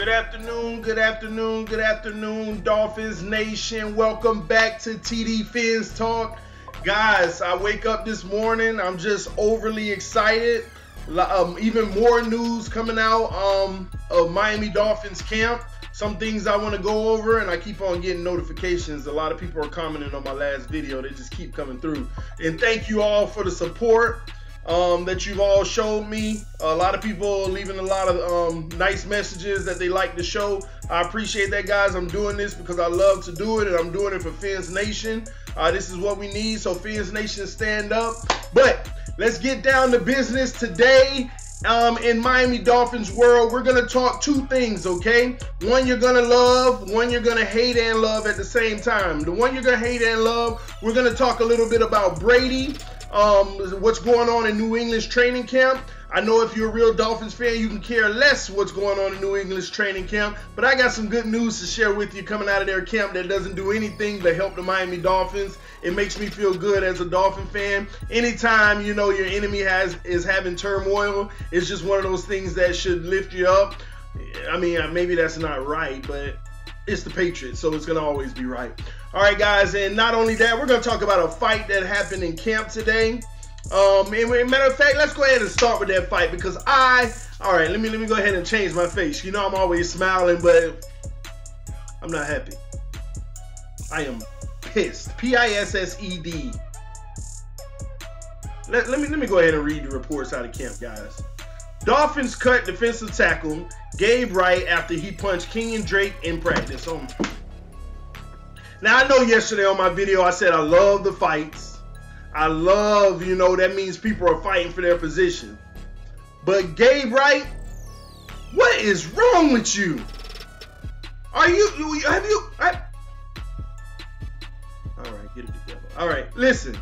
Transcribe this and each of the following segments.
Good afternoon, Dolphins Nation. Welcome back to TD Fins Talk. Guys, I wake up this morning, I'm just overly excited. Even more news coming out of Miami Dolphins camp. Some things I want to go over, and I keep on getting notifications. A lot of people are commenting on my last video. They just keep coming through. And thank you all for the support that you've all showed me. A lot of people leaving a lot of nice messages that they like the show. I appreciate that, guys. I'm doing this because I love to do it, and I'm doing it for Fins Nation. This is what we need, so Fins Nation, stand up. But let's get down to business today. In Miami Dolphins world, we're going to talk two things, okay? One you're going to love, one you're going to hate and love at the same time. The one you're going to hate and love, we're going to talk a little bit about Brady, what's going on in New England's training camp. I know if you're a real Dolphins fan, you can care less what's going on in New England's training camp, but I got some good news to share with you coming out of their camp that doesn't do anything but help the Miami Dolphins. It makes me feel good as a Dolphin fan. Anytime, you know, your enemy is having turmoil, it's just one of those things that should lift you up. I mean, maybe that's not right, but it's the Patriots, so it's going to always be right. All right, guys, and not only that, we're going to talk about a fight that happened in camp today. Matter of fact, let's go ahead and start with that fight because all right, let me go ahead and change my face. You know I'm always smiling, but I'm not happy. I am pissed. P-I-S-S-E-D. Let me go ahead and read the reports out of camp, guys. Dolphins cut defensive tackle Gabe Wright after he punched Drake in practice. Now, I know yesterday on my video I said I love the fights. I love, you know, that means people are fighting for their position. But Gabe Wright, what is wrong with you? All right, get it together. All right, listen.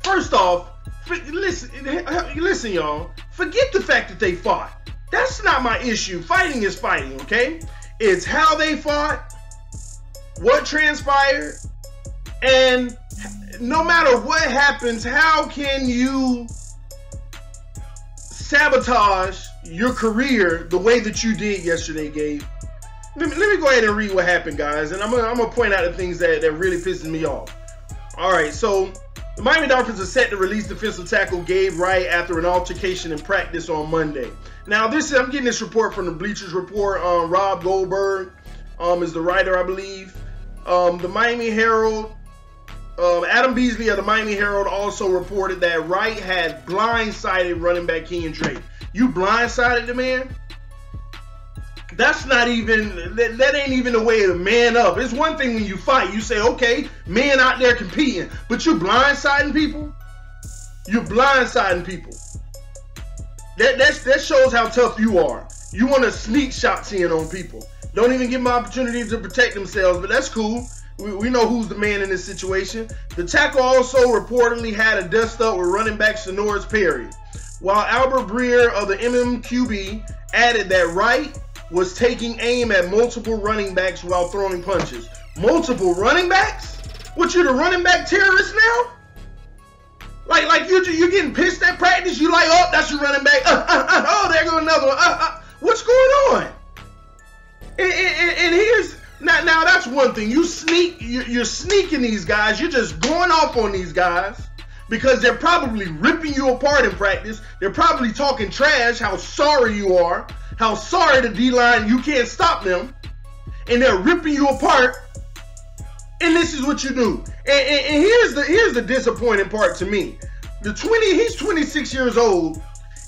First off, listen, y'all. Forget the fact that they fought. That's not my issue. Fighting is fighting, okay? It's how they fought, what transpired, and no matter what happens, how can you sabotage your career the way that you did yesterday, Gabe? Let me go ahead and read what happened, guys, and I'm gonna point out the things that really pisses me off. All right, so the Miami Dolphins are set to release defensive tackle Gabe Wright after an altercation in practice on Monday. Now, I'm getting this report from the Bleachers Report. Rob Goldberg is the writer, I believe. The Miami Herald. Adam Beasley of the Miami Herald also reported that Wright had blindsided running back Drake. You blindsided the man? That's not even, that ain't even the way to man up. It's one thing when you fight, you say, okay, man out there competing, but you're blindsiding people? You're blindsiding people. That shows how tough you are. You want to sneak shots in on people. Don't even give them opportunities to protect themselves, but that's cool. We know who's the man in this situation. The tackle also reportedly had a dust-up with running back Sonoris Perry, while Albert Breer of the MMQB added that Wright was taking aim at multiple running backs while throwing punches. Multiple running backs? What, you the running back terrorist now? Like you're getting pissed at practice? You like, oh, that's your running back. Oh, there goes another one. What's going on? And here's... Now that's one thing. You're sneaking these guys. You're just going off on these guys because they're probably ripping you apart in practice. They're probably talking trash, how sorry you are, how sorry the D-line, you can't stop them. And they're ripping you apart. And this is what you do. And here's the disappointing part to me. He's 26 years old.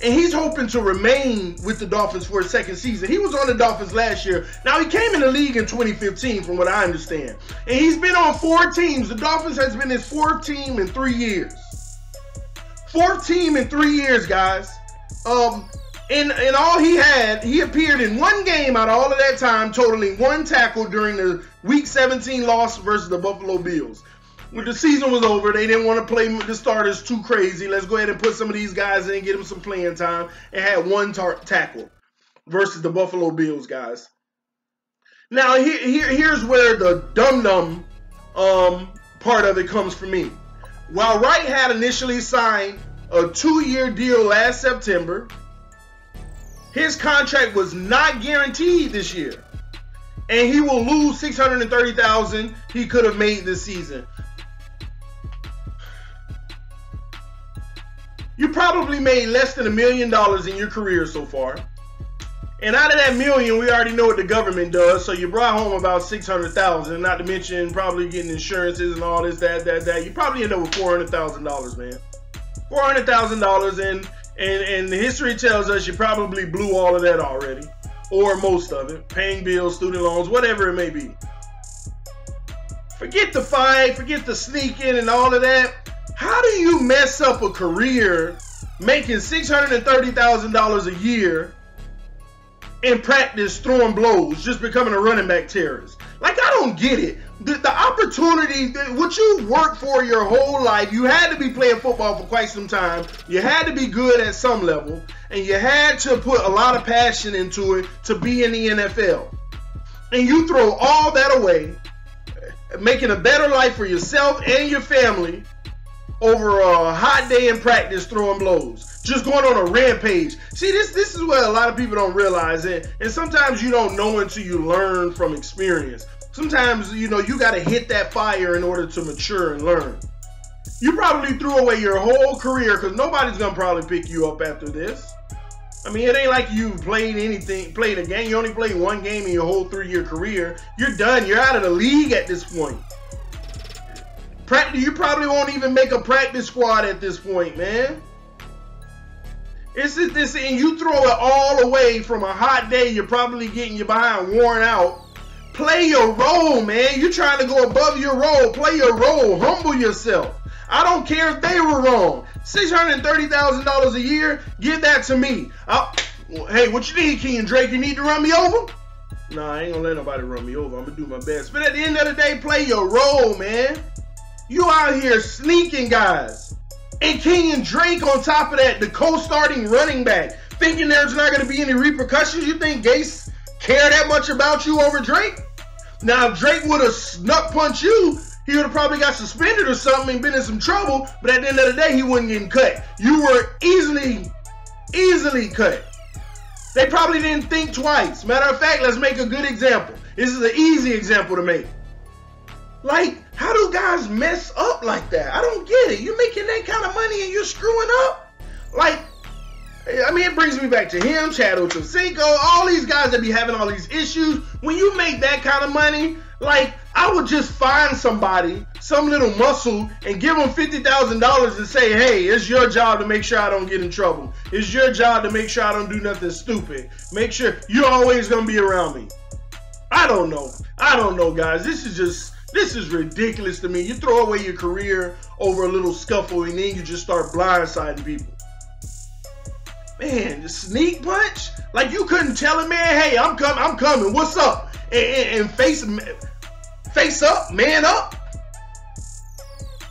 And he's hoping to remain with the Dolphins for a second season. He was on the Dolphins last year. Now, he came in the league in 2015, from what I understand. And he's been on 4 teams. The Dolphins has been his 4th team in 3 years. 4th team in 3 years, guys. And all he appeared in 1 game out of all of that time, totaling 1 tackle during the Week 17 loss versus the Buffalo Bills. When the season was over, they didn't want to play the starters too crazy. Let's go ahead and put some of these guys in and get them some playing time. And had 1 tackle versus the Buffalo Bills, guys. Now, here's where the dum-dum part of it comes for me. While Wright had initially signed a 2-year deal last September, His contract was not guaranteed this year. And he will lose $630,000 he could have made this season. You probably made less than $1 million in your career so far. And out of that million, we already know what the government does. So you brought home about $600,000, not to mention probably getting insurances and all this, that. You probably end up with $400,000, man. $400,000, and the history tells us you probably blew all of that already. Or most of it. Paying bills, student loans, whatever it may be. Forget the fight, forget the sneaking and all of that. How do you mess up a career making $630,000 a year in practice throwing blows, just becoming a running back terrorist? Like, I don't get it. The opportunity, what you worked for your whole life, you had to be playing football for quite some time. You had to be good at some level, and you had to put a lot of passion into it to be in the NFL. And you throw all that away, making a better life for yourself and your family over a hot day in practice throwing blows. Just going on a rampage. See, this is what a lot of people don't realize. And sometimes you don't know until you learn from experience. Sometimes, you know, you got to hit that fire in order to mature and learn. You probably threw away your whole career because nobody's going to probably pick you up after this. I mean, it ain't like you played a game. You only played one game in your whole 3-year career. You're done. You're out of the league at this point. You probably won't even make a practice squad at this point, man. It's just this, and you throw it all away from a hot day. You're probably getting your behind worn out. Play your role, man. You're trying to go above your role. Play your role. Humble yourself. I don't care if they were wrong. $630,000 a year, give that to me. Hey, what you need, King and Drake? You need to run me over? Nah, I ain't gonna let nobody run me over. I'm gonna do my best. But at the end of the day, play your role, man. You out here sneaking guys. And King and Drake on top of that, the co-starting running back, thinking there's not gonna be any repercussions. You think Gase care that much about you over Drake? Now, if Drake would have snuck punched you, he would have probably got suspended or something and been in some trouble, but at the end of the day, he wasn't getting cut. You were easily cut. They probably didn't think twice. Matter of fact, let's make a good example. This is an easy example to make. Like, how do guys mess up like that? I don't get it. You're making that kind of money and you're screwing up? Like, I mean, it brings me back to him, Chad Ochocinco, all these guys that be having all these issues. When you make that kind of money, like, I would just find somebody, some little muscle, and give them $50,000 and say, hey, it's your job to make sure I don't get in trouble. It's your job to make sure I don't do nothing stupid. Make sure you're always going to be around me. I don't know, guys. This is ridiculous to me. You throw away your career over a little scuffle, and then you just start blindsiding people. Man, the sneak punch? Like, you couldn't tell him, man, hey, I'm coming. What's up? And face up, man up.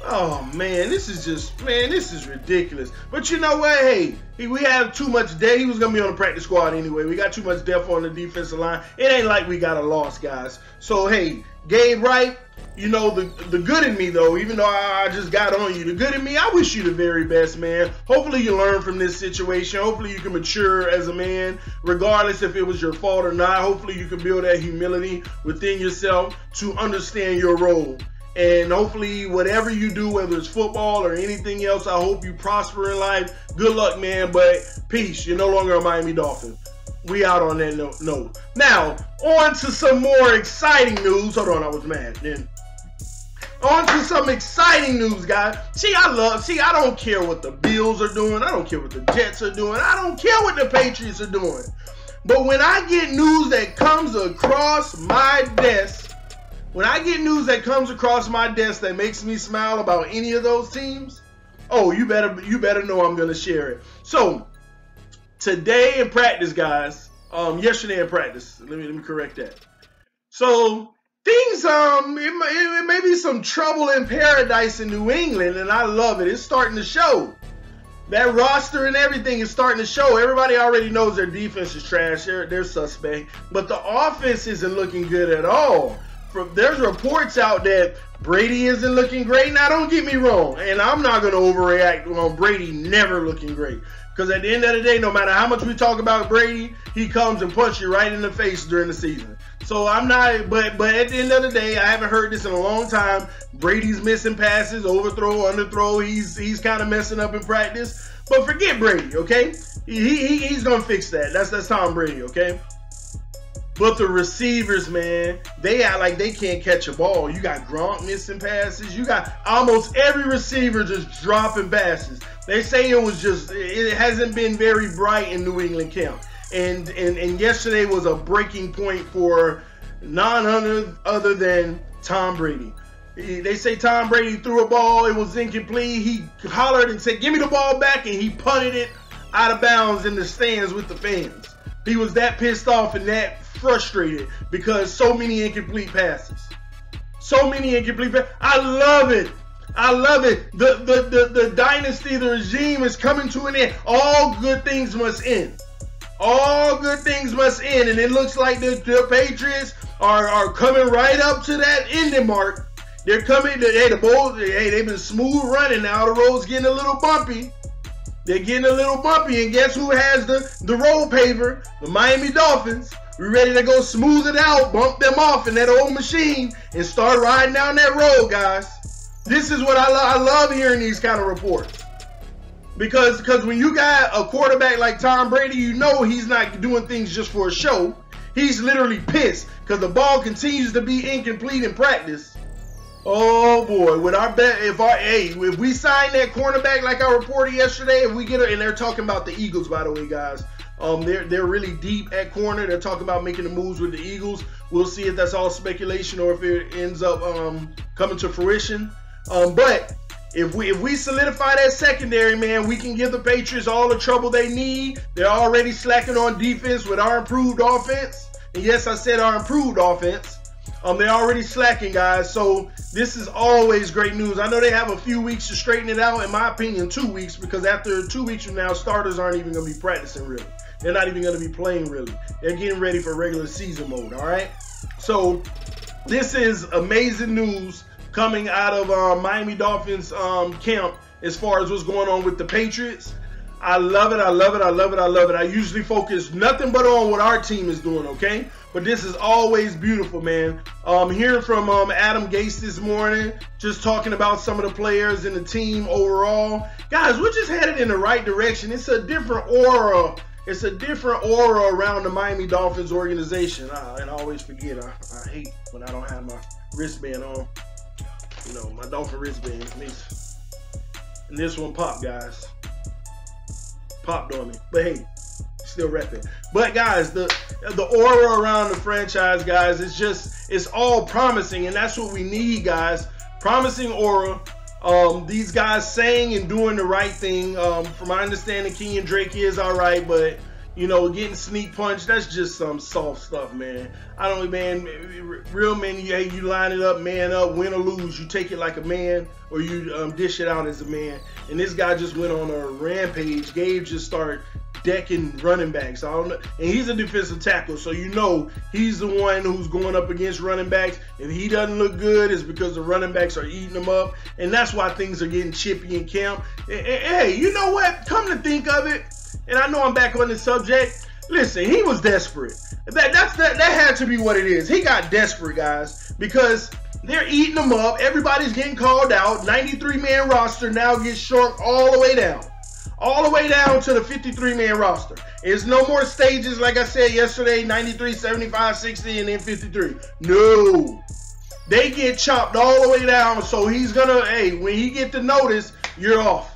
Oh, man, this is ridiculous. But you know what? Hey, we have too much depth. He was going to be on the practice squad anyway. We got too much depth on the defensive line. It ain't like we got a loss, guys. So, hey, Gabe Wright, you know, the good in me, though, even though I just got on you, the good in me, I wish you the very best, man. Hopefully you learn from this situation. Hopefully you can mature as a man, regardless if it was your fault or not. Hopefully you can build that humility within yourself to understand your role. And hopefully whatever you do, whether it's football or anything else, I hope you prosper in life. Good luck, man, but peace. You're no longer a Miami Dolphin. We out on that note. Now, on to some more exciting news. Hold on, I was mad then. On to some exciting news, guys. I don't care what the Bills are doing. I don't care what the Jets are doing. I don't care what the Patriots are doing. But when I get news that comes across my desk, that makes me smile about any of those teams, oh, you better know I'm going to share it. So, today in practice, guys, yesterday in practice, let me correct that. So, things, it may be some trouble in paradise in New England, and I love it. It's starting to show. That roster and everything is starting to show. Everybody already knows their defense is trash. They're suspect. But the offense isn't looking good at all. there's reports out that Brady isn't looking great. Now, don't get me wrong, and I'm not going to overreact on Brady never looking great. Because at the end of the day, no matter how much we talk about Brady, he comes and punches you right in the face during the season. So I'm not, but at the end of the day, I haven't heard this in a long time. Brady's missing passes, overthrow, underthrow. He's kind of messing up in practice. But forget Brady, okay? He's gonna fix that. That's Tom Brady, okay? But the receivers, man, they act like they can't catch a ball. You got Gronk missing passes. You got almost every receiver just dropping passes. They say it hasn't been very bright in New England camp. And yesterday was a breaking point for none other than Tom Brady. They say Tom Brady threw a ball, it was incomplete. He hollered and said, "Give me the ball back," and he punted it out of bounds in the stands with the fans. He was that pissed off and that frustrated because so many incomplete passes. So many incomplete passes. I love it. I love it. The dynasty, the regime is coming to an end. All good things must end. All good things must end. And it looks like the Patriots are coming right up to that ending mark. They're coming. They've been smooth running now. The road's getting a little bumpy. They're getting a little bumpy. And guess who has the road paver? The Miami Dolphins. We're ready to go smooth it out, bump them off in that old machine, and start riding down that road, guys. This is what I love hearing these kind of reports. Because when you got a quarterback like Tom Brady, you know he's not doing things just for a show. He's literally pissed because the ball continues to be incomplete in practice. Oh boy, with our bet, if we sign that cornerback like I reported yesterday, if we get it, and they're talking about the Eagles, by the way, guys. They're really deep at corner. They're talking about making the moves with the Eagles. We'll see if that's all speculation or if it ends up coming to fruition. But if we solidify that secondary, man, we can give the Patriots all the trouble they need. They're already slacking on defense with our improved offense. And yes, I said our improved offense. They're already slacking, guys. So this is always great news. I know they have a few weeks to straighten it out. In my opinion, 2 weeks, because after 2 weeks from now, starters aren't even going to be practicing really. They're not even going to be playing really. They're getting ready for regular season mode, all right? So this is amazing news coming out of Miami Dolphins camp as far as what's going on with the Patriots. I love it. I love it. I love it. I love it. I usually focus nothing but on what our team is doing, okay? But this is always beautiful, man. Hearing from Adam Gase this morning, just talking about some of the players and the team overall. Guys, we're just headed in the right direction. It's a different aura. It's a different aura around the Miami Dolphins organization. And I always forget. I hate when I don't have my wristband on. You know, my Dolphin wristband. And this one popped, guys. Popped on me. But hey, still repping. But guys, the aura around the franchise, guys, it's all promising, and that's what we need, guys. Promising aura. These guys saying and doing the right thing. From my understanding, Kenyon Drake is all right, but you know, getting sneak punched, that's just some soft stuff, man. I don't, man. Real men, you line it up, man up, win or lose. You take it like a man, or you dish it out as a man. And this guy just went on a rampage. Gabe just started decking running backs. I don't know. And he's a defensive tackle, so you know he's the one who's going up against running backs. If he doesn't look good, it's because the running backs are eating him up. And that's why things are getting chippy in camp. Hey, you know what? Come to think of it, and I know I'm back on this subject. Listen, he was desperate. That had to be what it is. He got desperate, guys, because they're eating him up. Everybody's getting called out. 93-man roster now gets shrunk all the way down. All the way down to the 53-man roster. There's no more stages, like I said yesterday, 93, 75, 60, and then 53. No. They get chopped all the way down, so he's going to, hey, when he get the notice, you're off.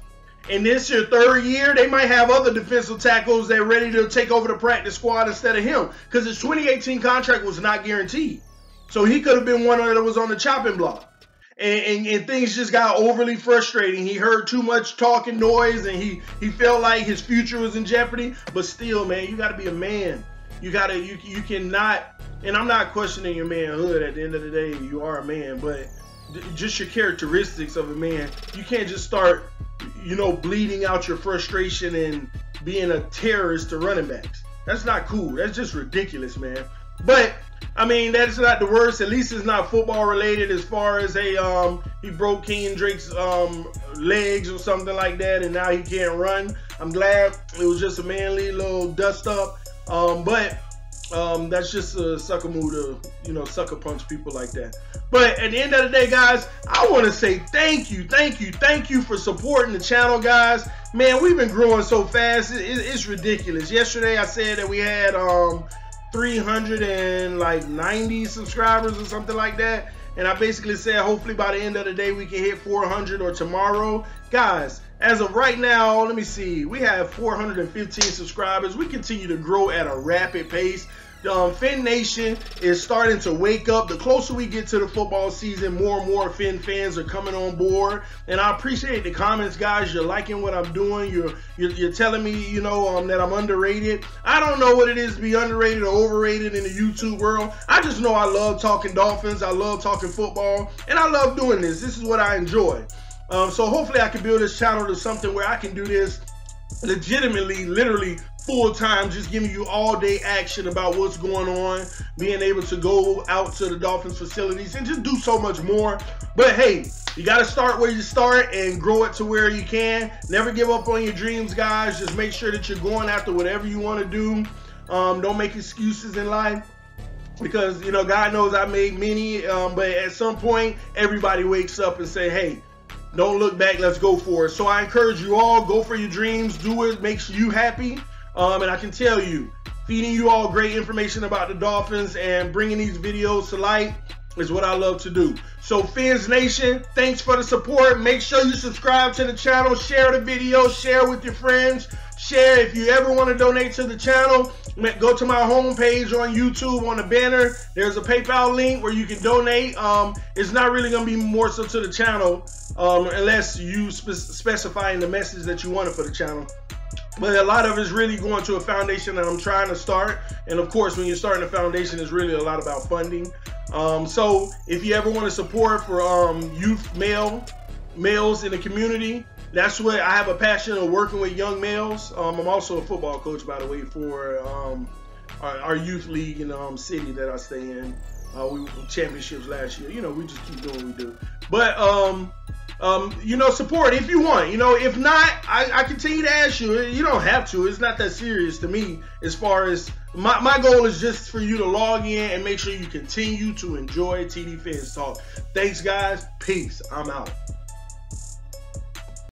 And this your third year, they might have other defensive tackles that are ready to take over the practice squad instead of him, because his 2018 contract was not guaranteed. So he could have been one that was on the chopping block. And things just got overly frustrating. He heard too much talking noise, and he felt like his future was in jeopardy. But still, man, you got to be a man. You cannot, and I'm not questioning your manhood. At the end of the day, you are a man, but just your characteristics of a man. You can't just start, you know, bleeding out your frustration and being a terrorist to running backs. That's not cool. That's just ridiculous, man. But I mean, that's not the worst. At least it's not football related as far as he broke King Drake's legs or something like that, and now he can't run. I'm glad it was just a manly little dust up. But that's just a sucker move to, you know, sucker punch people like that. But at the end of the day, guys, I want to say thank you for supporting the channel, guys. Man, we've been growing so fast. It's ridiculous. Yesterday, I said that we had 390 subscribers or something like that. And I basically said, hopefully by the end of the day, we can hit 400 or tomorrow. Guys, as of right now, let me see. We have 415 subscribers. We continue to grow at a rapid pace. Fin Nation is starting to wake up. The closer we get to the football season, more and more Fin fans are coming on board. And I appreciate the comments, guys. You're liking what I'm doing. You're telling me, you know, that I'm underrated. I don't know what it is to be underrated or overrated in the YouTube world. I just know I love talking Dolphins. I love talking football. And I love doing this. This is what I enjoy. So hopefully I can build this channel to something where I can do this legitimately, literally full time, just giving you all day action about what's going on, being able to go out to the Dolphins facilities and just do so much more. But hey, you got to start where you start and grow it to where you can. Never give up on your dreams, guys. Just make sure that you're going after whatever you want to do. Don't make excuses in life, because, you know, God knows I made many, but at some point everybody wakes up and say, hey, don't look back, let's go for it. So I encourage you all, go for your dreams, do what makes you happy. And I can tell you, feeding you all great information about the Dolphins and bringing these videos to light is what I love to do. So Fins Nation, thanks for the support. Make sure you subscribe to the channel, share the video, share with your friends, share. If you ever want to donate to the channel, go to my homepage on YouTube. On the banner, there's a PayPal link where you can donate. It's not really going to be more so to the channel unless you specify in the message that you wanted for the channel. But a lot of it is really going to a foundation that I'm trying to start. And of course, when you're starting a foundation, it's really a lot about funding. So if you ever want to support for youth males in the community, that's what I have a passion of, working with young males. I'm also a football coach, by the way, for our youth league in the city that I stay in. We won championships last year. You know, we just keep doing what we do. But you know, support if you want. You know, if not, I continue to ask you. You don't have to. It's not that serious to me. As far as my goal is just for you to log in and make sure you continue to enjoy TD Fins Talk. Thanks, guys. Peace. I'm out.